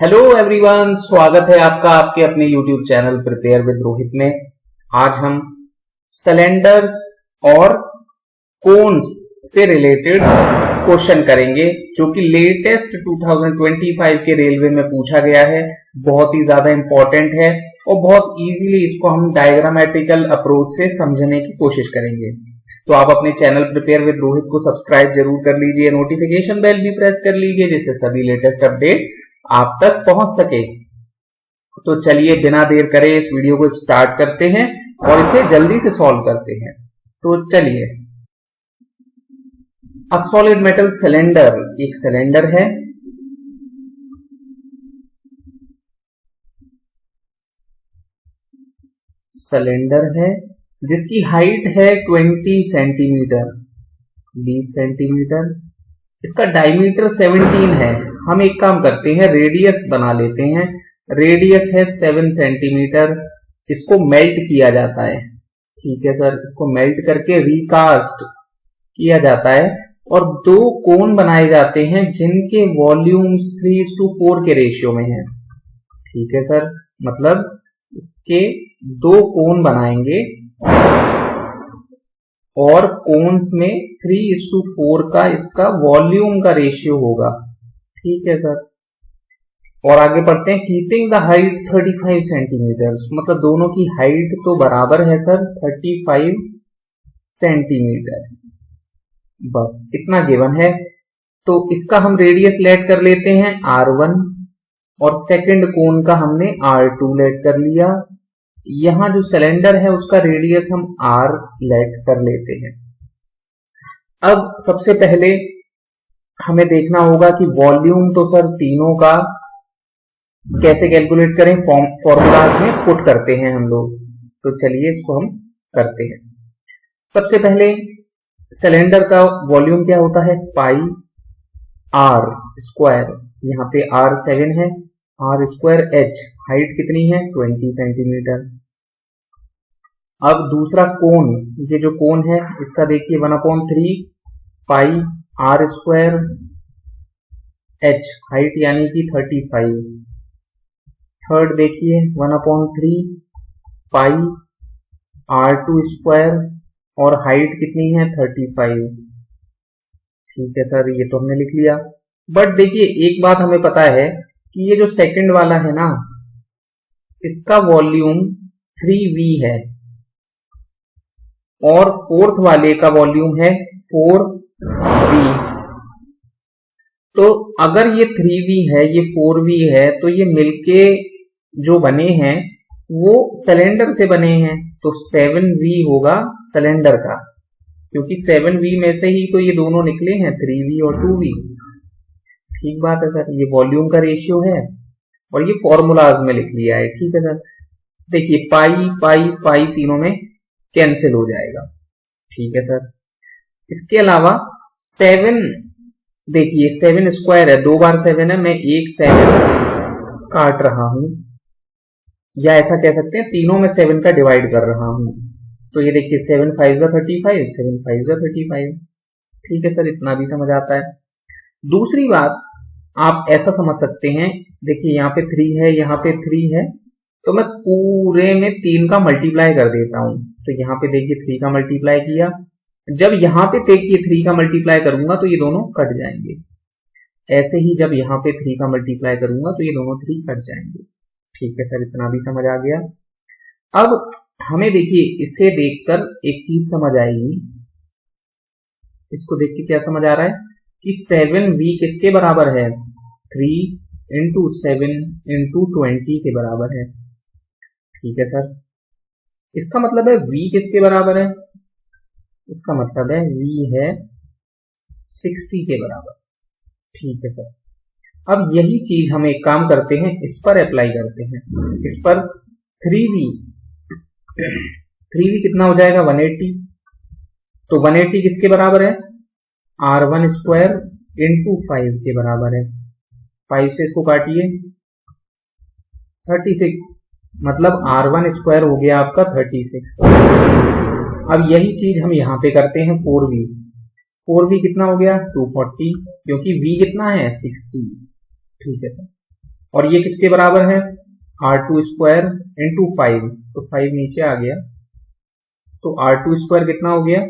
Hello everyone, स्वागत है आपका आपके अपने YouTube channel prepare with Rohit में। आज हम सिलेंडर्स और कोन्स से रिलेटेड क्वेश्चन करेंगे जो कि लेटेस्ट 2025 के रेलवे में पूछा गया है। बहुत ही ज्यादा इंपॉर्टेंट है और बहुत इजीली इसको हम डायग्रामेटिकल अप्रोच से समझने की कोशिश करेंगे। तो आप अपने चैनल प्रिपेयर विद रोहित को सब्सक्राइब जरूर कर लीजिए, नोटिफिकेशन बेल भी प्रेस कर लीजिए जिससे सभी लेटेस्ट अपडेट आप तक पहुंच सके। तो चलिए बिना देर करे इस वीडियो को स्टार्ट करते हैं और इसे जल्दी से सॉल्व करते हैं। तो चलिए, अ सॉलिड मेटल सिलेंडर एक सिलेंडर है जिसकी हाइट है 20 सेंटीमीटर 20 सेंटीमीटर। इसका डायमीटर 17 है। हम एक काम करते हैं, रेडियस बना लेते हैं। रेडियस है 7 सेंटीमीटर। इसको मेल्ट किया जाता है, ठीक है सर। इसको मेल्ट करके रिकास्ट किया जाता है और दो कोन बनाए जाते हैं जिनके वॉल्यूम्स 3:4 के रेशियो में है, ठीक है सर। मतलब इसके दो कोन बनाएंगे और कोन्स में 3:4 का इसका वॉल्यूम का रेशियो होगा, ठीक है सर। और आगे बढ़ते हैं। कीपिंग द हाइट 35 सेंटीमीटर, मतलब दोनों की हाइट तो बराबर है सर, 35 सेंटीमीटर। बस इतना गिवन है। तो इसका हम रेडियस लेट कर लेते हैं R1 और सेकंड कोन का हमने R2 लेट कर लिया। यहां जो सिलेंडर है उसका रेडियस हम R लेट कर लेते हैं। अब सबसे पहले हमें देखना होगा कि वॉल्यूम तो सर तीनों का कैसे कैलकुलेट करें, फॉर्मूलाज में पुट करते हैं हम लोग। तो चलिए इसको हम करते हैं। सबसे पहले सिलेंडर का वॉल्यूम क्या होता है, पाई R स्क्वायर। यहाँ पे R7 है, R स्क्वायर H। हाइट कितनी है, 20 सेंटीमीटर। अब दूसरा कोन, ये जो कोन है इसका देखिए 1/3 पाई R स्क्वायर H, हाइट यानी कि 35। थर्ड देखिए 1/3 पाई R2 स्क्वायर और हाइट कितनी है, 35, ठीक है सर। ये तो हमने लिख लिया। बट देखिए एक बात हमें पता है कि ये जो सेकंड वाला है ना, इसका वॉल्यूम 3V है और फोर्थ वाले का वॉल्यूम है 4V। तो अगर ये 3V है, ये 4V है, तो ये मिलके जो बने हैं वो सिलेंडर से बने हैं। तो 7V होगा सिलेंडर का, क्योंकि 7V में से ही तो ये दोनों निकले हैं, 3V और 2V। ठीक बात है सर। ये वॉल्यूम का रेशियो है और ये फॉर्मूलाज में लिख लिया है, ठीक है सर। देखिए पाई पाई पाई तीनों में कैंसिल हो जाएगा, ठीक है सर। इसके अलावा 7, देखिए 7 स्क्वायर है, 2 बार 7 है, मैं एक 7 काट रहा हूं, या ऐसा कह सकते हैं तीनों में 7 का डिवाइड कर रहा हूं। तो ये देखिए 7 5 35, 7 5 35, ठीक है सर। इतना भी समझ आता है। दूसरी बात आप ऐसा समझ सकते हैं, देखिए यहाँ पे 3 है, यहाँ पे 3 है, तो मैं पूरे में 3 का मल्टीप्लाई कर देता हूं। तो यहाँ पे देखिए 3 का मल्टीप्लाई किया, जब यहाँ पे देखिए 3 का मल्टीप्लाई करूंगा तो ये दोनों कट जाएंगे। ऐसे ही जब यहाँ पे 3 का मल्टीप्लाई करूंगा तो ये दोनों 3 कट जाएंगे, ठीक है सर। इतना भी समझ आ गया। अब हमें देखिए इसे देखकर एक चीज समझ आएगी। इसको देख के क्या समझ आ रहा है कि 7V किसके बराबर है, 3 × 7 × 20 के बराबर है, ठीक है सर। इसका मतलब है V किसके बराबर है, इसका मतलब है V है 60 के बराबर, ठीक है सर। अब यही चीज हम एक काम करते हैं, इस पर अप्लाई करते हैं। इस पर 3V कितना हो जाएगा, 180। तो 180 किसके बराबर है, R1 स्क्वायर × 5 के बराबर है। 5 से इसको काटिए, 36, मतलब R1 स्क्वायर हो गया आपका 36। अब यही चीज हम यहां पे करते हैं 4V कितना हो गया, 240, क्योंकि V कितना है, 60, ठीक है सर। और ये किसके बराबर है, R2 स्क्वायर इंटू 5, तो 5 नीचे आ गया, तो R2 स्क्वायर कितना हो गया,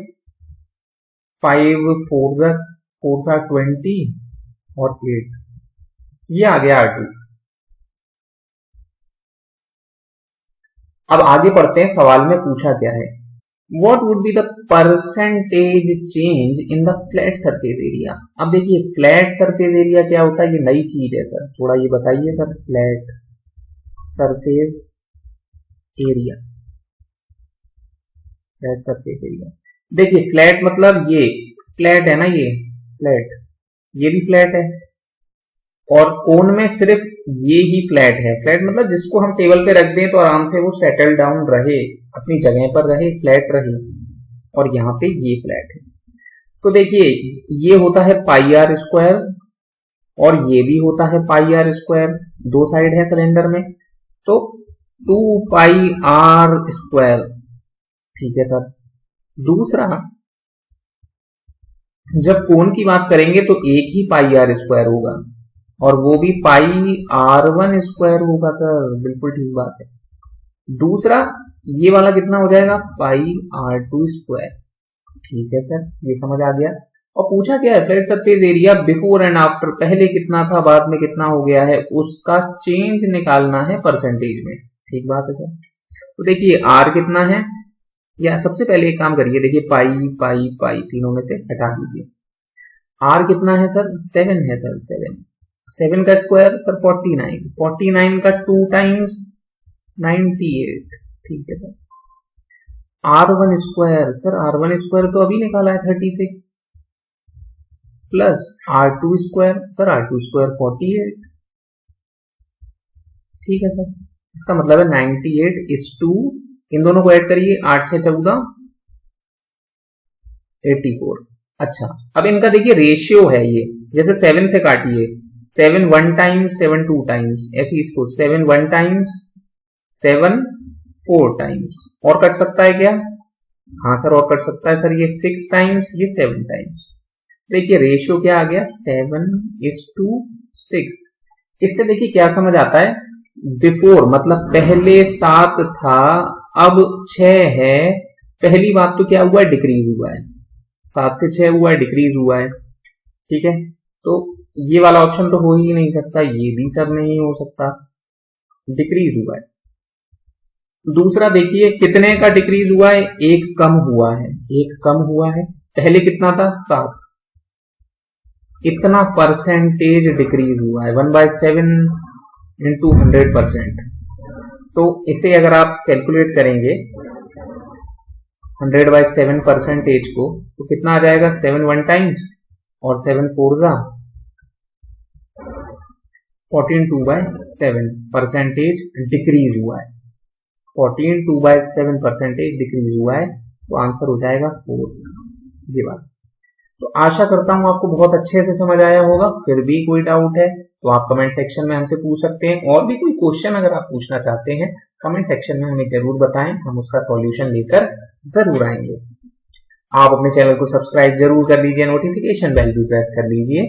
5 4 सा 20 और 8, ये आ गया R2। अब आगे पढ़ते हैं, सवाल में पूछा क्या है, What would be the percentage change in the flat surface area। अब देखिए फ्लैट सरफेस एरिया क्या होता है, ये नई चीज है सर, थोड़ा ये बताइए sir. Flat surface area, flat surface area, देखिए फ्लैट मतलब ये फ्लैट है ना, ये फ्लैट, ये भी फ्लैट है, और कोन में सिर्फ ये ही फ्लैट है। फ्लैट मतलब जिसको हम टेबल पे रख दें तो आराम से वो सेटल डाउन रहे, अपनी जगह पर रहे, फ्लैट रहे, और यहाँ पे ये फ्लैट है। तो देखिए ये होता है पाई आर स्क्वायर और ये भी होता है पाई आर स्क्वायर, दो साइड है सिलेंडर में, तो 2 पाई आर स्क्वायर, ठीक है सर। दूसरा, जब कोन की बात करेंगे तो एक ही पाई आर स्क्वायर होगा, और वो भी पाई R1 स्क्वायर होगा सर, बिल्कुल ठीक बात है। दूसरा ये वाला कितना हो जाएगा, पाई R2 स्क्वायर, ठीक है सर, ये समझ आ गया। और पूछा क्या है, flat surface area before and after, पहले कितना था बाद में कितना हो गया है, उसका चेंज निकालना है परसेंटेज में, ठीक बात है सर। तो देखिए R कितना है, या सबसे पहले एक काम करिए, देखिए पाई पाई पाई तीनों में से हटा दीजिए, R कितना है सर, 7 है सर, 7 का स्क्वायर सर 49 का 2 टाइम्स 98, ठीक है sir. R1 square sir, R1 square तो अभी निकाला है 36, plus R2 square sir, R2 square 48, ठीक है सर। इसका मतलब है 98 इस टू, इन दोनों को ऐड करिए, 8 6 14 84। अच्छा, अब इनका देखिए रेशियो है, ये जैसे 7 से काटिए, 7 1 टाइम्स 7 2 टाइम्स, ऐसे इसको 7 1 टाइम्स 7 4 टाइम्स, और कट सकता है क्या, हाँ सर और कट सकता है सर, ये 6 टाइम्स ये 7 टाइम्स। देखिए रेशियो क्या आ गया, 7:6। इससे देखिए क्या समझ आता है, बिफोर मतलब पहले 7 था अब 6 है, पहली बात तो क्या हुआ है, डिक्रीज हुआ है, 7 से 6 हुआ है, डिक्रीज हुआ है, ठीक है। तो ये वाला ऑप्शन तो हो ही नहीं सकता, ये भी सर नहीं हो सकता, डिक्रीज हुआ है। दूसरा देखिए कितने का डिक्रीज हुआ है, एक कम हुआ है, एक कम हुआ है, पहले कितना था 7, इतना परसेंटेज डिक्रीज हुआ है, 1/7 इंटू 100%। तो इसे अगर आप कैलकुलेट करेंगे 100/7 परसेंटेज को, तो कितना आ जाएगा, 7 1 टाइम्स और 7 4 जा 14 2/7 परसेंटेज डिक्रीज हुआ है, 14 2/7 परसेंटेज डिक्रीज हुआ है, तो आंसर हो जाएगा 4, ये बात। तो आशा करता हूं आपको बहुत अच्छे से समझ आया होगा। फिर भी कोई डाउट है तो आप कमेंट सेक्शन में हमसे पूछ सकते हैं, और भी कोई क्वेश्चन अगर आप पूछना चाहते हैं कमेंट सेक्शन में हमें जरूर बताएं, हम उसका सॉल्यूशन लेकर जरूर आएंगे। आप अपने चैनल को सब्सक्राइब जरूर कर लीजिए, नोटिफिकेशन बेल भी प्रेस कर लीजिए,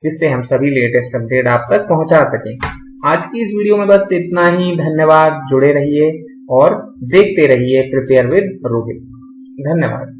जिससे हम सभी लेटेस्ट अपडेट आप तक पहुंचा सकें। आज की इस वीडियो में बस इतना ही, धन्यवाद, जुड़े रहिए और देखते रहिए प्रिपेयर विद रोहित। धन्यवाद।